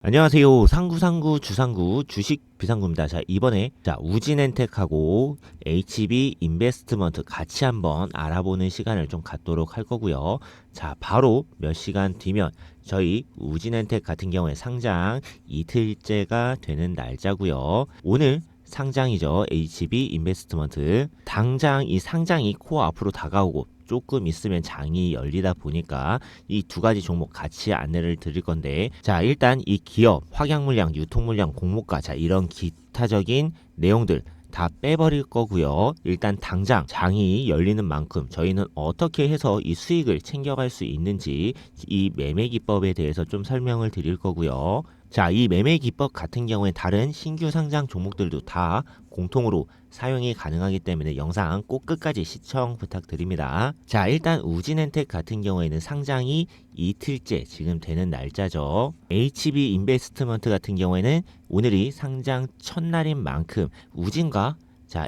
안녕하세요. 상구상구 주상구 주식 비상구입니다. 자, 이번에 우진엔텍하고 HB 인베스트먼트 같이 한번 알아보는 시간을 좀 갖도록 할 거고요. 자, 바로 몇 시간 뒤면 저희 우진엔텍 같은 경우에 상장 이틀째가 되는 날짜고요. 오늘 상장이죠. HB 인베스트먼트. 당장 이 상장이 코앞으로 다가오고 조금 있으면 장이 열리다 보니까 이 두 가지 종목 같이 안내를 드릴 건데, 자, 일단 이 기업 확약 물량, 유통 물량, 공모가, 자, 이런 기타적인 내용들 다 빼버릴 거고요. 일단 당장 장이 열리는 만큼 저희는 어떻게 해서 이 수익을 챙겨갈 수 있는지 이 매매 기법에 대해서 좀 설명을 드릴 거고요. 자, 이 매매 기법 같은 경우에 다른 신규 상장 종목들도 다 공통으로 사용이 가능하기 때문에 영상 꼭 끝까지 시청 부탁드립니다. 자, 일단 우진엔텍 같은 경우에는 상장이 이틀째 지금 되는 날짜죠. HB 인베스트먼트 같은 경우에는 오늘이 상장 첫날인 만큼 우진과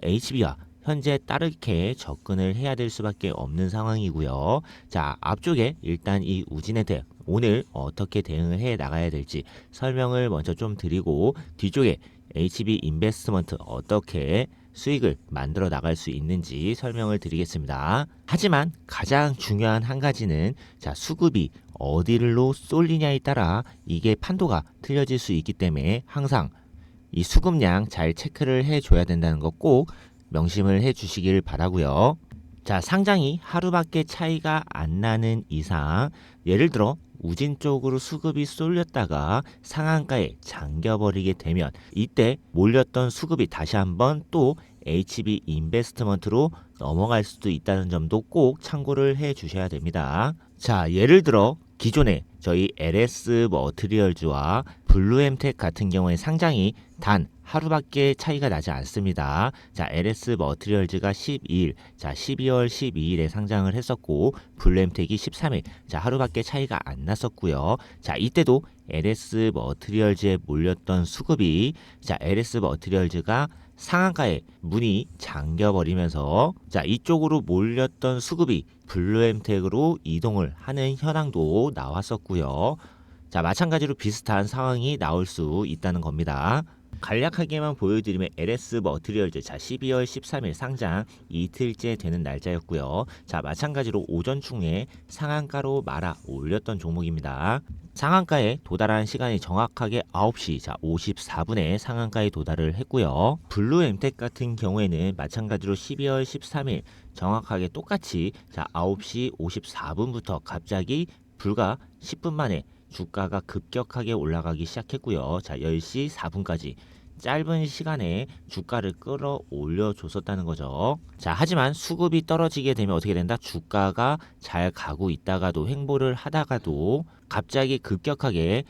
HB와 현재 따르게 접근을 해야 될 수밖에 없는 상황이고요. 자, 앞쪽에 일단 이 우진엔텍 오늘 어떻게 대응을 해 나가야 될지 설명을 먼저 좀 드리고, 뒤쪽에 HB 인베스트먼트 어떻게 수익을 만들어 나갈 수 있는지 설명을 드리겠습니다. 하지만 가장 중요한 한 가지는 수급이 어디로 쏠리냐에 따라 이게 판도가 틀려질 수 있기 때문에 항상 이 수급량 잘 체크를 해줘야 된다는 거 꼭 명심을 해 주시길 바라고요. 자, 상장이 하루밖에 차이가 안 나는 이상, 예를 들어 우진 쪽으로 수급이 쏠렸다가 상한가에 잠겨버리게 되면 이때 몰렸던 수급이 다시 한번 또 HB 인베스트먼트로 넘어갈 수도 있다는 점도 꼭 참고를 해 주셔야 됩니다. 자, 예를 들어 기존에 저희 LS 머트리얼즈와 블루엠텍 같은 경우에 상장이 단 하루밖에 차이가 나지 않습니다. 자, LS 머트리얼즈가 12일, 12월 12일에 상장을 했었고, 블루엠텍이 13일, 하루밖에 차이가 안 났었고요. 자, 이때도 LS 머트리얼즈에 몰렸던 수급이, LS 머트리얼즈가 상한가에 문이 잠겨버리면서, 이쪽으로 몰렸던 수급이 블루엠텍으로 이동을 하는 현황도 나왔었고요. 자, 마찬가지로 비슷한 상황이 나올 수 있다는 겁니다. 간략하게만 보여드리면 LS 머트리얼즈 12월 13일 상장 이틀째 되는 날짜였고요. 자, 마찬가지로 오전중에 상한가로 말아 올렸던 종목입니다. 상한가에 도달한 시간이 정확하게 9시 54분에 상한가에 도달을 했고요. 블루엠텍 같은 경우에는 마찬가지로 12월 13일 정확하게 똑같이 9시 54분부터 갑자기 불과 10분 만에 주가가 급격하게 올라가기 시작했고요. 10시 4분까지 짧은 시간에 주가를 끌어올려 줬었다는 거죠. 자, 하지만 수급이 떨어지게 되면 어떻게 된다? 주가가 잘 가고 있다가도 횡보를 하다가도 갑자기 급격하게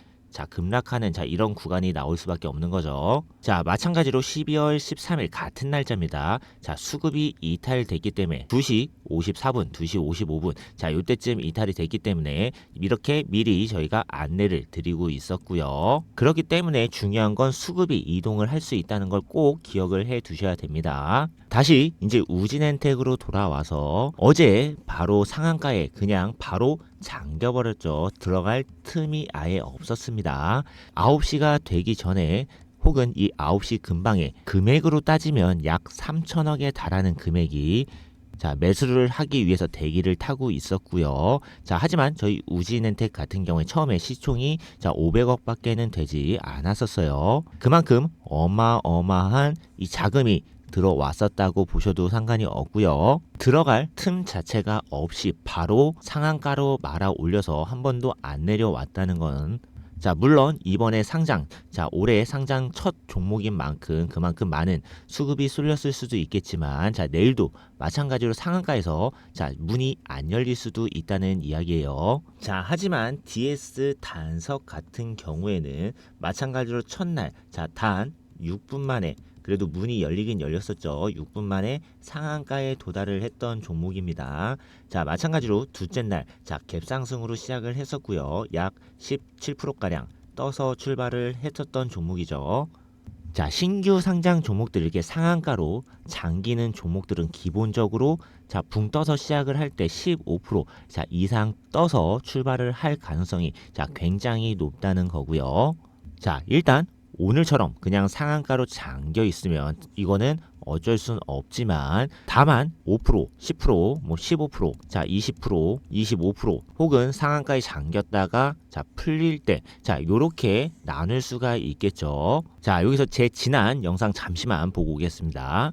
급락하는 이런 구간이 나올 수밖에 없는 거죠. 자, 마찬가지로 12월 13일 같은 날짜입니다. 수급이 이탈됐기 때문에 2시 54분, 2시 55분, 요때쯤 이탈이 됐기 때문에 이렇게 미리 저희가 안내를 드리고 있었고요. 그렇기 때문에 중요한 건 수급이 이동을 할 수 있다는 걸 꼭 기억을 해 두셔야 됩니다. 다시 이제 우진엔텍으로 돌아와서 어제 바로 상한가에 그냥 바로 잠겨버렸죠. 들어갈 틈이 아예 없었습니다. 9시가 되기 전에 혹은 이 9시 근방에 금액으로 따지면 약 3천억에 달하는 금액이 매수를 하기 위해서 대기를 타고 있었고요. 하지만 저희 우진엔텍 같은 경우에 처음에 시총이 500억 밖에는 되지 않았었어요. 그만큼 어마어마한 이 자금이 들어왔었다고 보셔도 상관이 없고요. 들어갈 틈 자체가 없이 바로 상한가로 말아 올려서 한 번도 안 내려왔다는 건, 물론 이번에 상장, 올해 상장 첫 종목인 만큼 그만큼 많은 수급이 쏠렸을 수도 있겠지만, 내일도 마찬가지로 상한가에서 문이 안 열릴 수도 있다는 이야기예요. 하지만 DS 단석 같은 경우에는 마찬가지로 첫날, 단 6분 만에 그래도 문이 열리긴 열렸었죠. 6분 만에 상한가에 도달을 했던 종목입니다. 마찬가지로 둘째 날 갭상승으로 시작을 했었고요. 약 17%가량 떠서 출발을 했었던 종목이죠. 신규 상장 종목들 이렇게 상한가로 잠기는 종목들은 기본적으로 붕 떠서 시작을 할 때 15% 이상 떠서 출발을 할 가능성이 굉장히 높다는 거고요. 자, 일단 오늘처럼 그냥 상한가로 잠겨 있으면 이거는 어쩔 순 없지만 다만 5%, 10%, 뭐 15%, 자 20%, 25% 혹은 상한가에 잠겼다가 자 풀릴 때 자 요렇게 나눌 수가 있겠죠. 자, 여기서 제 지난 영상 잠시만 보고 오겠습니다.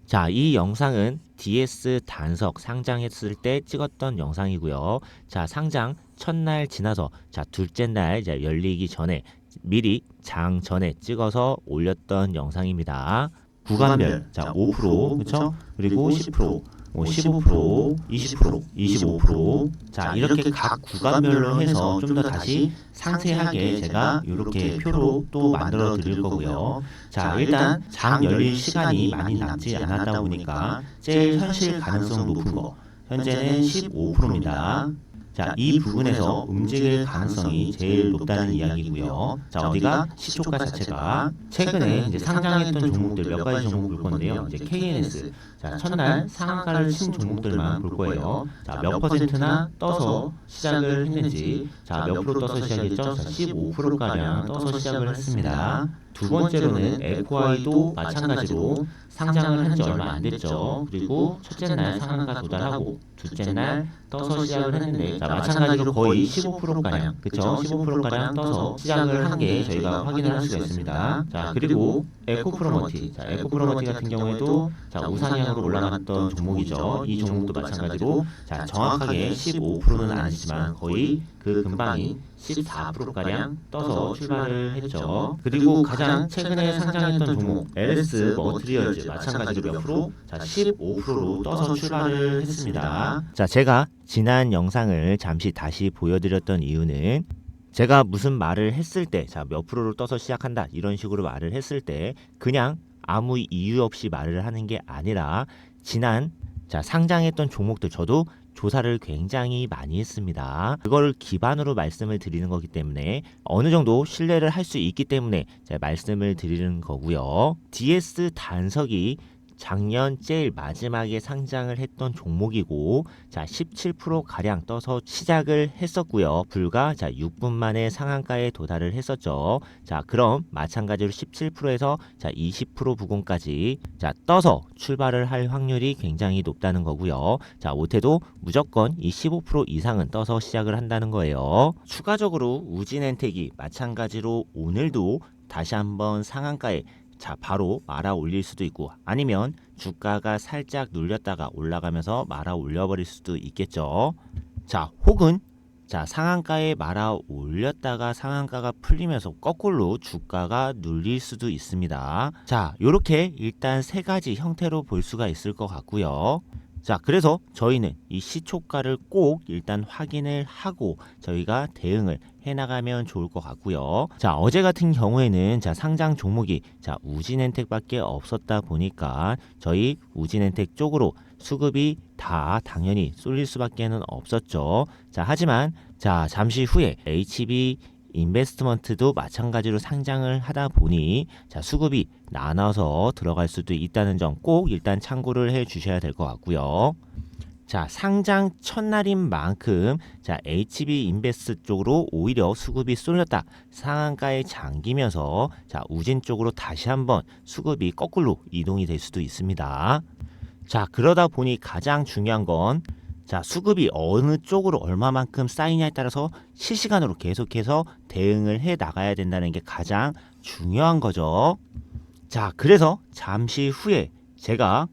자, 이 영상은 DS 단석 상장했을 때 찍었던 영상이고요. 자, 상장 첫날 지나서 자 둘째 날 이제 열리기 전에 미리 장 전에 찍어서 올렸던 영상입니다. 구간별 자 5% 그쵸? 그리고 10%, 뭐 15%, 20%, 25%. 자, 이렇게 각 구간별로 해서 좀 더 다시 상세하게 제가 이렇게 표로 또 만들어 드릴 거고요. 자, 일단 장 열릴 시간이 많이 남지 않았다 보니까 제일 현실 가능성 높은 거 현재는 15%입니다. 자, 이 부분에서 움직일 가능성이 제일 높다는 이야기고요. 자, 어디가 시초가 자체가 최근에 이제 상장했던 종목들 몇 가지 종목 볼 건데요. 이제 KNS 자, 첫날 상한가를 친 종목들만 볼 거예요. 자, 몇 퍼센트나 떠서 시작을 했는지, 자, 몇 프로 떠서 시작했죠? 자, 15%가량 떠서 시작을 했습니다. 두 번째로는 에코아이도 마찬가지로 상장을 한 지 얼마 안 됐죠. 그리고 첫째 날 상한가 도달하고 둘째 날 떠서 시작을 했는데 자, 마찬가지로 거의 15%가량 그쵸? 15%가량 떠서 시작을 한 게 저희가 확인을 할 수가 있습니다. 자, 그리고 에코프로머티 자, 에코프로머티 같은 경우에도 자, 우상향으로 올라갔던 종목이죠. 이 종목도 마찬가지로 자, 정확하게 15%는 아니지만 거의 그 근방이 14%가량 떠서 출발을 했죠. 그리고 가장 최근에 상장했던 종목 LS 머트리얼즈 마찬가지로 몇 프로? 자, 15%로 떠서 출발을 했습니다. 자, 제가 지난 영상을 잠시 다시 보여드렸던 이유는 제가 무슨 말을 했을 때, 자, 몇 프로를 떠서 시작한다 이런 식으로 말을 했을 때 그냥 아무 이유 없이 말을 하는 게 아니라 지난 자, 상장했던 종목들 저도 조사를 굉장히 많이 했습니다. 그거를 기반으로 말씀을 드리는 거기 때문에 어느 정도 신뢰를 할 수 있기 때문에 제가 말씀을 드리는 거고요. DS 단석이 작년 제일 마지막에 상장을 했던 종목이고 자 17%가량 떠서 시작을 했었고요. 불과 자 6분 만에 상한가에 도달을 했었죠. 자, 그럼 마찬가지로 17%에서 자 20% 부근까지 자 떠서 출발을 할 확률이 굉장히 높다는 거고요. 자, 못해도 무조건 이 15% 이상은 떠서 시작을 한다는 거예요. 추가적으로 우진엔텍이 마찬가지로 오늘도 다시 한번 상한가에 자, 바로 말아 올릴 수도 있고 아니면 주가가 살짝 눌렸다가 올라가면서 말아 올려버릴 수도 있겠죠. 자, 혹은 자, 상한가에 말아 올렸다가 상한가가 풀리면서 거꾸로 주가가 눌릴 수도 있습니다. 자, 요렇게 일단 세 가지 형태로 볼 수가 있을 것 같고요. 자, 그래서 저희는 이 시초가를 꼭 일단 확인을 하고 저희가 대응을 해나가면 좋을 것 같고요. 자, 어제 같은 경우에는 자, 상장 종목이 자, 우진엔텍밖에 없었다 보니까 저희 우진엔텍 쪽으로 수급이 다 당연히 쏠릴 수밖에는 없었죠. 자, 하지만 자, 잠시 후에 HB 인베스트먼트도 마찬가지로 상장을 하다 보니 자, 수급이 나눠서 들어갈 수도 있다는 점 꼭 일단 참고를 해 주셔야 될 것 같고요. 자, 상장 첫날인 만큼 자, HB 인베스트 쪽으로 오히려 수급이 쏠렸다. 상한가에 잠기면서 자, 우진 쪽으로 다시 한번 수급이 거꾸로 이동이 될 수도 있습니다. 자, 그러다 보니 가장 중요한 건 자, 수급이 어느 쪽으로 얼마만큼 쌓이냐에 따라서 실시간으로 계속해서 대응을 해 나가야 된다는 게 가장 중요한 거죠. 자, 그래서 잠시 후에 제가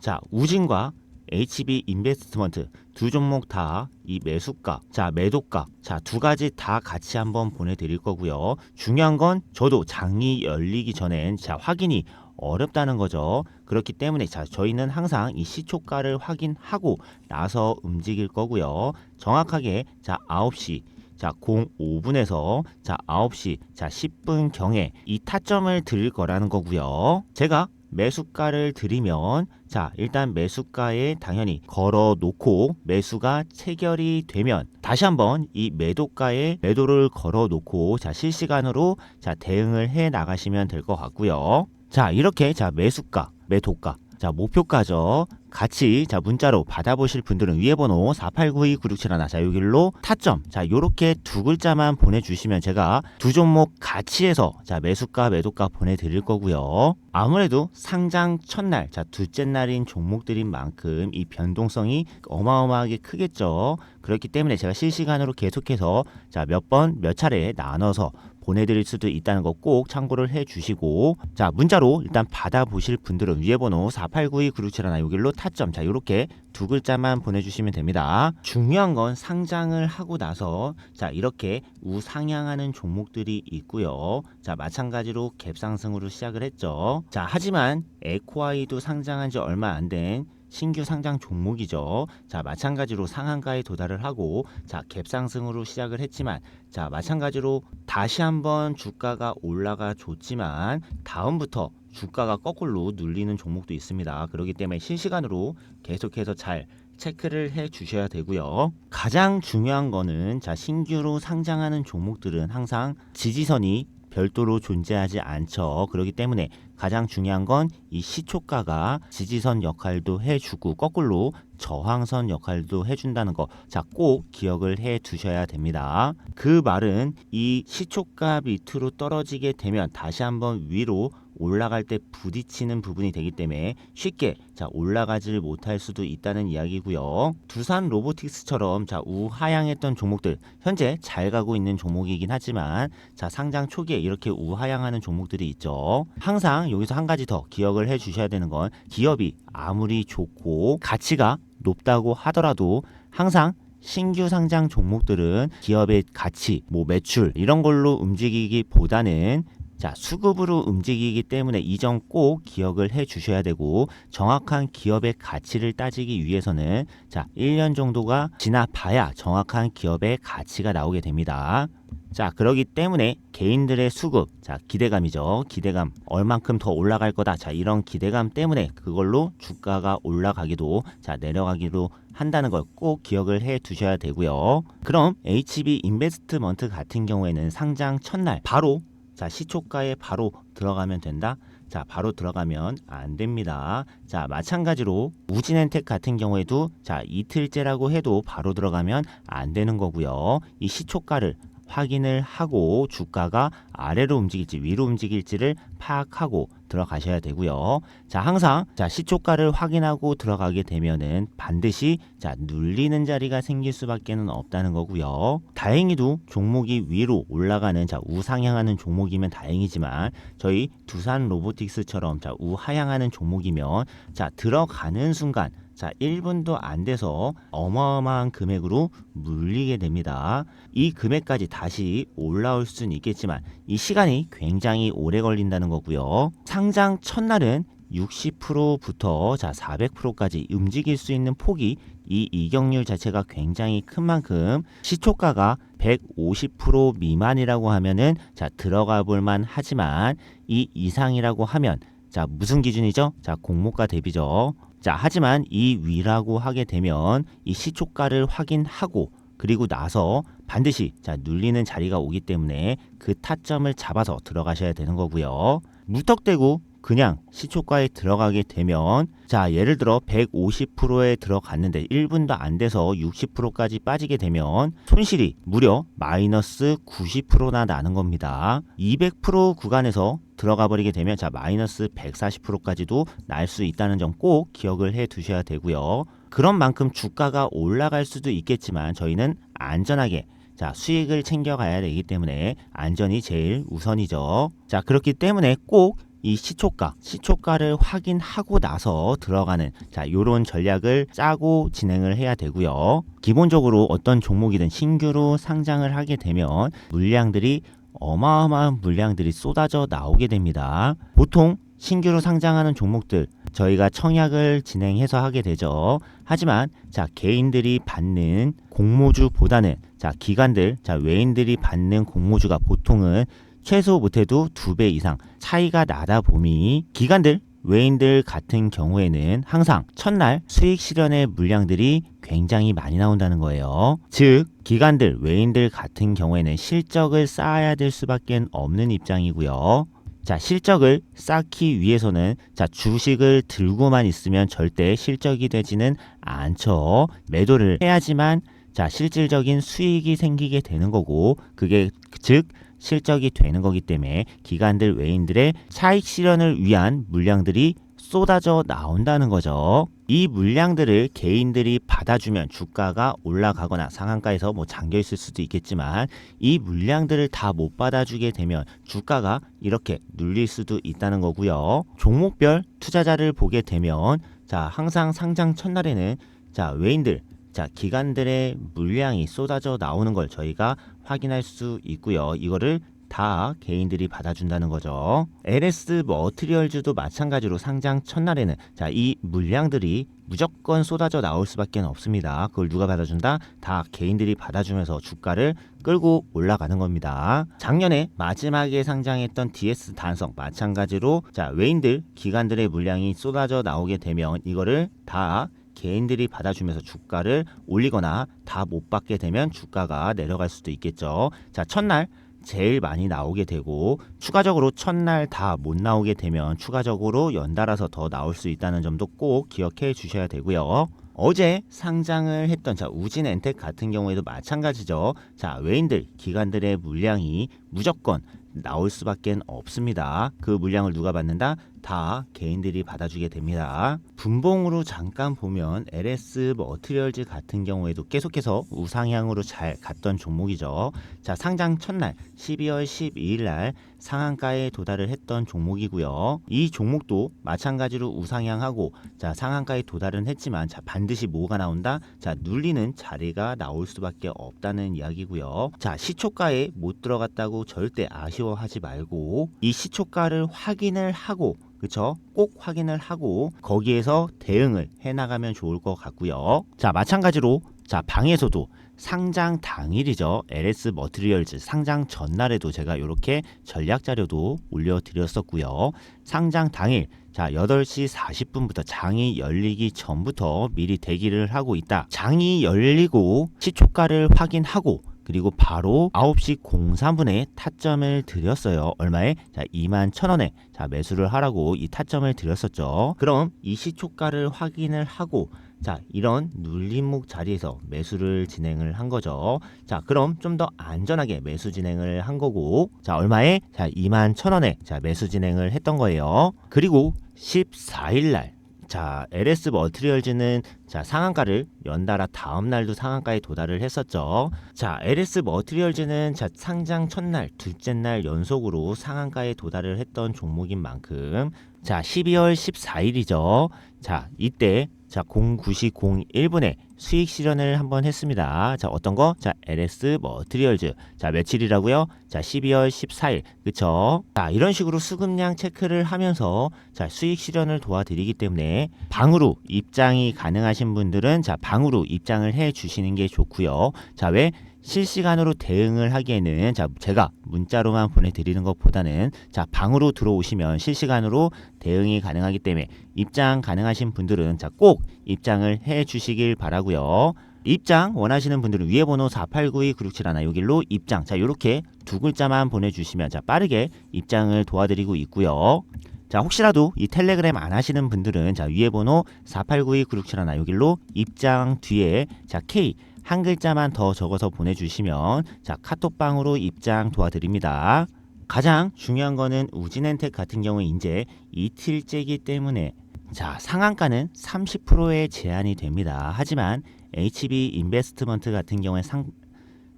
자, 우진과 HB 인베스트먼트 두 종목 다 이 매수가, 자, 매도가, 자, 두 가지 다 같이 한번 보내드릴 거고요. 중요한 건 저도 장이 열리기 전엔 자, 확인이 어렵다는 거죠. 그렇기 때문에 자, 저희는 항상 이 시초가를 확인하고 나서 움직일 거고요. 정확하게 자, 9시 자, 05분에서 자, 9시 자, 10분 경에 이 타점을 드릴 거라는 거고요. 제가 매수가를 드리면 자, 일단 매수가에 당연히 걸어 놓고 매수가 체결이 되면 다시 한번 이 매도가에 매도를 걸어 놓고 자, 실시간으로 자, 대응을 해 나가시면 될 것 같고요. 자, 이렇게 자, 매수가, 매도가 자, 목표가죠. 같이 자 문자로 받아보실 분들은 위에 번호 4892967 자 여기로 타점 자 요렇게 두 글자만 보내주시면 제가 두 종목 같이 해서 자 매수가 매도가 보내드릴 거고요. 아무래도 상장 첫날 자 둘째 날인 종목들인 만큼 이 변동성이 어마어마하게 크겠죠. 그렇기 때문에 제가 실시간으로 계속해서 자 몇 번 몇 차례 나눠서 보내드릴 수도 있다는 거 꼭 참고를 해주시고 자 문자로 일단 받아보실 분들은 위에 번호 4892967 여기로 타점 자 요렇게 두 글자만 보내주시면 됩니다. 중요한 건 상장을 하고 나서 자 이렇게 우상향하는 종목들이 있고요. 자 마찬가지로 갭상승으로 시작을 했죠. 자 하지만 에코아이도 상장한 지 얼마 안 된 신규 상장 종목이죠. 자 마찬가지로 상한가에 도달을 하고 자 갭상승으로 시작을 했지만 자 마찬가지로 다시 한번 주가가 올라가 줬지만 다음부터 주가가 거꾸로 눌리는 종목도 있습니다. 그렇기 때문에 실시간으로 계속해서 잘 체크를 해 주셔야 되고요. 가장 중요한 거는 자 신규로 상장하는 종목들은 항상 지지선이 별도로 존재하지 않죠. 그렇기 때문에 가장 중요한 건 이 시초가가 지지선 역할도 해주고 거꾸로 저항선 역할도 해준다는 거 자 꼭 기억을 해 두셔야 됩니다. 그 말은 이 시초가 밑으로 떨어지게 되면 다시 한번 위로 올라갈 때 부딪히는 부분이 되기 때문에 쉽게 자 올라가질 못할 수도 있다는 이야기고요. 두산 로보틱스처럼 자 우하향했던 종목들 현재 잘 가고 있는 종목이긴 하지만 자 상장 초기에 이렇게 우하향하는 종목들이 있죠. 항상 여기서 한 가지 더 기억을 해 주셔야 되는 건 기업이 아무리 좋고 가치가 높다고 하더라도 항상 신규 상장 종목들은 기업의 가치, 뭐 매출 이런 걸로 움직이기보다는 자 수급으로 움직이기 때문에 이 점 꼭 기억을 해 주셔야 되고 정확한 기업의 가치를 따지기 위해서는 자 1년 정도가 지나봐야 정확한 기업의 가치가 나오게 됩니다. 자 그러기 때문에 개인들의 수급 자 기대감이죠. 기대감 얼만큼 더 올라갈 거다 자 이런 기대감 때문에 그걸로 주가가 올라가기도 자 내려가기도 한다는 걸 꼭 기억을 해 두셔야 되고요. 그럼 HB 인베스트먼트 같은 경우에는 상장 첫날 바로 자 시초가에 바로 들어가면 된다? 자 바로 들어가면 안 됩니다. 자 마찬가지로 우진엔텍 같은 경우에도 자 이틀째라고 해도 바로 들어가면 안 되는 거고요. 이 시초가를 확인을 하고 주가가 아래로 움직일지 위로 움직일지를 파악하고 들어가셔야 되고요. 자 항상 자 시초가를 확인하고 들어가게 되면은 반드시 자 눌리는 자리가 생길 수밖에는 없다는 거고요. 다행히도 종목이 위로 올라가는 자 우상향하는 종목이면 다행이지만 저희 두산 로보틱스처럼 자 우하향하는 종목이면 자 들어가는 순간 자 1분도 안 돼서 어마어마한 금액으로 물리게 됩니다. 이 금액까지 다시 올라올 수는 있겠지만 이 시간이 굉장히 오래 걸린다는 거고요. 상장 첫날은 60%부터 자 400%까지 움직일 수 있는 폭이 이 이격률 자체가 굉장히 큰 만큼 시초가가 150% 미만이라고 하면은 자 들어가 볼만 하지만 이 이상이라고 하면 자 무슨 기준이죠? 자 공모가 대비죠. 자 하지만 이 위라고 하게 되면 이 시초가를 확인하고 그리고 나서 반드시 자 눌리는 자리가 오기 때문에 그 타점을 잡아서 들어가셔야 되는 거고요. 무턱대고 그냥 시초가에 들어가게 되면 자 예를 들어 150%에 들어갔는데 1분도 안 돼서 60%까지 빠지게 되면 손실이 무려 마이너스 90%나 나는 겁니다. 200% 구간에서 들어가 버리게 되면 자 마이너스 140%까지도 날 수 있다는 점 꼭 기억을 해 두셔야 되고요. 그런 만큼 주가가 올라갈 수도 있겠지만 저희는 안전하게 자 수익을 챙겨가야 되기 때문에 안전이 제일 우선이죠. 자 그렇기 때문에 꼭 이 시초가를 확인하고 나서 들어가는 자 요런 전략을 짜고 진행을 해야 되고요. 기본적으로 어떤 종목이든 신규로 상장을 하게 되면 물량들이 어마어마한 물량들이 쏟아져 나오게 됩니다. 보통 신규로 상장하는 종목들 저희가 청약을 진행해서 하게 되죠. 하지만 자 개인들이 받는 공모주보다는 자 기관들 자 외인들이 받는 공모주가 보통은 최소 못해도 2배 이상 차이가 나다 보니 기관들 외인들 같은 경우에는 항상 첫날 수익 실현의 물량들이 굉장히 많이 나온다는 거예요. 즉 기관들 외인들 같은 경우에는 실적을 쌓아야 될 수밖에 없는 입장이고요. 자, 실적을 쌓기 위해서는 자, 주식을 들고만 있으면 절대 실적이 되지는 않죠. 매도를 해야지만 자, 실질적인 수익이 생기게 되는 거고, 그게 즉 실적이 되는 거기 때문에 기관들 외인들의 차익 실현을 위한 물량들이 쏟아져 나온다는 거죠. 이 물량들을 개인들이 받아주면 주가가 올라가거나 상한가에서 뭐 잠겨 있을 수도 있겠지만, 이 물량들을 다 못 받아주게 되면 주가가 이렇게 눌릴 수도 있다는 거고요. 종목별 투자자를 보게 되면 자, 항상 상장 첫날에는 자, 외인들, 자, 기관들의 물량이 쏟아져 나오는 걸 저희가 확인할 수 있고요. 이거를 다 개인들이 받아준다는 거죠. LS 머티리얼즈도 마찬가지로 상장 첫날에는 자, 이 물량들이 무조건 쏟아져 나올 수밖에 없습니다. 그걸 누가 받아준다? 다 개인들이 받아주면서 주가를 끌고 올라가는 겁니다. 작년에 마지막에 상장했던 DS 단성 마찬가지로 자, 외인들, 기관들의 물량이 쏟아져 나오게 되면 이거를 다 개인들이 받아주면서 주가를 올리거나 다 못 받게 되면 주가가 내려갈 수도 있겠죠. 자, 첫날 제일 많이 나오게 되고 추가적으로 첫날 다 못 나오게 되면 추가적으로 연달아서 더 나올 수 있다는 점도 꼭 기억해 주셔야 되고요. 어제 상장을 했던 자, 우진엔텍 같은 경우에도 마찬가지죠. 자, 외인들, 기관들의 물량이 무조건 나올 수밖에 없습니다. 그 물량을 누가 받는다? 다 개인들이 받아주게 됩니다. 분봉으로 잠깐 보면 LS 머티리얼즈 같은 경우에도 계속해서 우상향으로 잘 갔던 종목이죠. 자, 상장 첫날 12월 12일 날 상한가에 도달을 했던 종목이고요. 이 종목도 마찬가지로 우상향하고 자, 상한가에 도달은 했지만 자, 반드시 뭐가 나온다? 자, 눌리는 자리가 나올 수밖에 없다는 이야기고요. 자, 시초가에 못 들어갔다고 절대 아쉬워하지 말고 이 시초가를 확인을 하고 그쵸? 꼭 확인을 하고 거기에서 대응을 해나가면 좋을 것 같고요. 자, 마찬가지로 자, 방에서도 상장 당일이죠. LS 머티리얼즈 상장 전날에도 제가 이렇게 전략 자료도 올려드렸었고요. 상장 당일 자, 8시 40분부터 장이 열리기 전부터 미리 대기를 하고 있다. 장이 열리고 시초가를 확인하고 그리고 바로 9시 03분에 타점을 드렸어요. 얼마에? 자, 21,000원에 자, 매수를 하라고 이 타점을 드렸었죠. 그럼 이 시초가를 확인을 하고 자, 이런 눌림목 자리에서 매수를 진행을 한 거죠. 자, 그럼 좀 더 안전하게 매수 진행을 한 거고 자, 얼마에? 자, 21,000원에 자, 매수 진행을 했던 거예요. 그리고 14일 날 자, LS 머티리얼즈는 자, 상한가를 연달아 다음 날도 상한가에 도달을 했었죠. 자, LS 머티리얼즈는 자, 상장 첫날, 둘째 날 연속으로 상한가에 도달을 했던 종목인 만큼 자, 12월 14일이죠. 자, 이때 자, 09시 01분에 수익 실현을 한번 했습니다. 자, 어떤 거? 자, LS 머티리얼즈. 자, 며칠이라고요? 자, 12월 14일. 그쵸? 자, 이런 식으로 수급량 체크를 하면서 자, 수익 실현을 도와드리기 때문에 방으로 입장이 가능하신 분들은 자, 방으로 입장을 해 주시는 게 좋고요. 자, 왜? 실시간으로 대응을 하기에는 자, 제가 문자로만 보내드리는 것보다는 자, 방으로 들어오시면 실시간으로 대응이 가능하기 때문에 입장 가능하신 분들은 자, 꼭 입장을 해 주시길 바라고요. 입장 원하시는 분들은 위에 번호 4892967 여길로 입장 자, 요렇게 두 글자만 보내주시면 자, 빠르게 입장을 도와드리고 있고요. 자, 혹시라도 이 텔레그램 안 하시는 분들은 자, 위에 번호 4892967 여길로 입장 뒤에 자, K 한 글자만 더 적어서 보내주시면 자, 카톡방으로 입장 도와드립니다. 가장 중요한 거는 우진엔텍 같은 경우에 이제 이틀째이기 때문에 자, 상한가는 30%의 제한이 됩니다. 하지만 HB 인베스트먼트 같은 경우에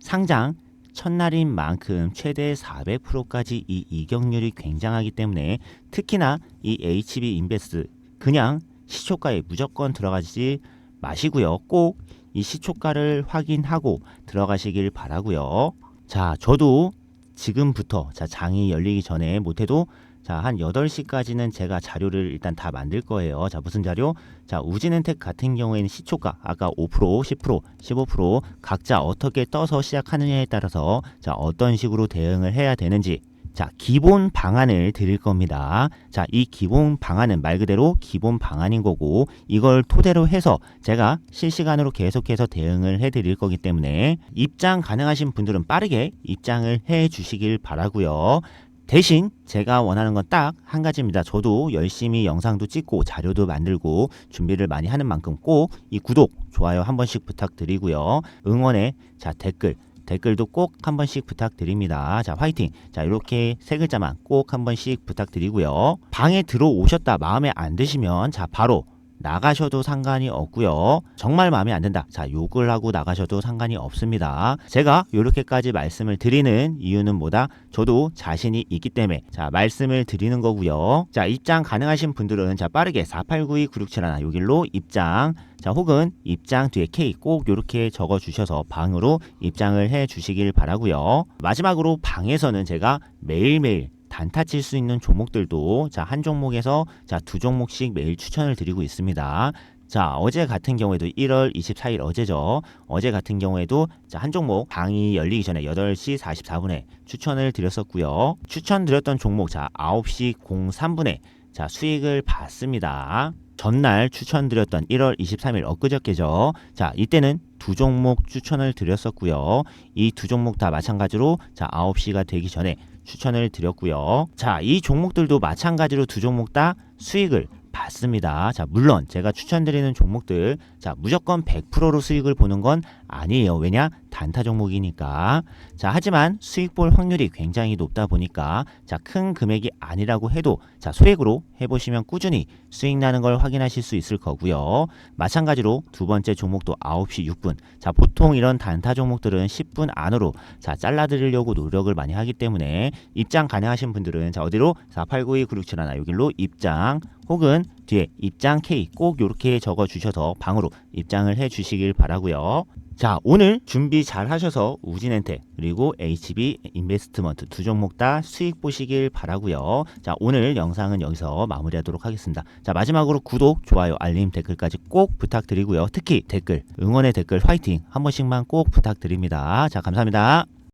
상장 첫날인 만큼 최대 400%까지 이 이격률이 굉장하기 때문에 특히나 이 HB 인베스트 그냥 시초가에 무조건 들어가지 마시고요. 꼭 이 시초가를 확인하고 들어가시길 바라고요. 자, 저도 지금부터 자, 장이 열리기 전에 못해도 자, 한 8시까지는 제가 자료를 일단 다 만들 거예요. 자, 무슨 자료? 자, 우진엔텍 같은 경우에는 시초가 아까 5%, 10%, 15% 각자 어떻게 떠서 시작하느냐에 따라서 자, 어떤 식으로 대응을 해야 되는지 자, 기본 방안을 드릴 겁니다. 자, 이 기본 방안은 말 그대로 기본 방안인 거고 이걸 토대로 해서 제가 실시간으로 계속해서 대응을 해드릴 거기 때문에 입장 가능하신 분들은 빠르게 입장을 해 주시길 바라고요. 대신 제가 원하는 건 딱 한 가지입니다. 저도 열심히 영상도 찍고 자료도 만들고 준비를 많이 하는 만큼 꼭 이 구독, 좋아요 한 번씩 부탁드리고요. 응원의 댓글도 꼭 한 번씩 부탁드립니다. 자, 화이팅. 자, 이렇게 세 글자만 꼭 한 번씩 부탁드리고요. 방에 들어오셨다 마음에 안 드시면 자, 바로 나가셔도 상관이 없고요. 정말 마음에 안 든다. 자, 욕을 하고 나가셔도 상관이 없습니다. 제가 이렇게까지 말씀을 드리는 이유는 뭐다? 저도 자신이 있기 때문에 자, 말씀을 드리는 거고요. 자, 입장 가능하신 분들은 자, 빠르게 4892967 요 길로 입장. 자, 혹은 입장 뒤에 K 꼭 이렇게 적어 주셔서 방으로 입장을 해 주시길 바라고요. 마지막으로 방에서는 제가 매일매일 단타 칠 수 있는 종목들도 자, 한 종목에서 자, 두 종목씩 매일 추천을 드리고 있습니다. 자, 어제 같은 경우에도 1월 24일 어제죠. 어제 같은 경우에도 자, 한 종목 방이 열리기 전에 8시 44분에 추천을 드렸었고요. 추천드렸던 종목 자, 9시 03분에 자, 수익을 봤습니다. 전날 추천드렸던 1월 23일 엊그저께죠. 자, 이때는 두 종목 추천을 드렸었고요. 이 두 종목 다 마찬가지로 자, 9시가 되기 전에 추천을 드렸고요. 자, 이 종목들도 마찬가지로 두 종목 다 수익을 봤습니다. 자, 물론 제가 추천드리는 종목들 자, 무조건 100%로 수익을 보는 건 아니에요. 왜냐? 단타 종목이니까. 자, 하지만 수익 볼 확률이 굉장히 높다 보니까 자, 큰 금액이 아니라고 해도 자, 소액으로 해보시면 꾸준히 수익 나는 걸 확인하실 수 있을 거고요. 마찬가지로 두 번째 종목도 9시 6분. 자, 보통 이런 단타 종목들은 10분 안으로 자, 잘라드리려고 노력을 많이 하기 때문에 입장 가능하신 분들은 자, 어디로 4892967 여기로 입장 혹은 뒤에 입장 K 꼭 이렇게 적어 주셔서 방으로 입장을 해 주시길 바라고요. 자, 오늘 준비 잘 하셔서 우진엔텍 그리고 HB 인베스트먼트 두 종목 다 수익 보시길 바라고요. 자, 오늘 영상은 여기서 마무리하도록 하겠습니다. 자, 마지막으로 구독, 좋아요, 알림, 댓글까지 꼭 부탁드리고요. 특히 댓글, 응원의 댓글 화이팅 한 번씩만 꼭 부탁드립니다. 자, 감사합니다.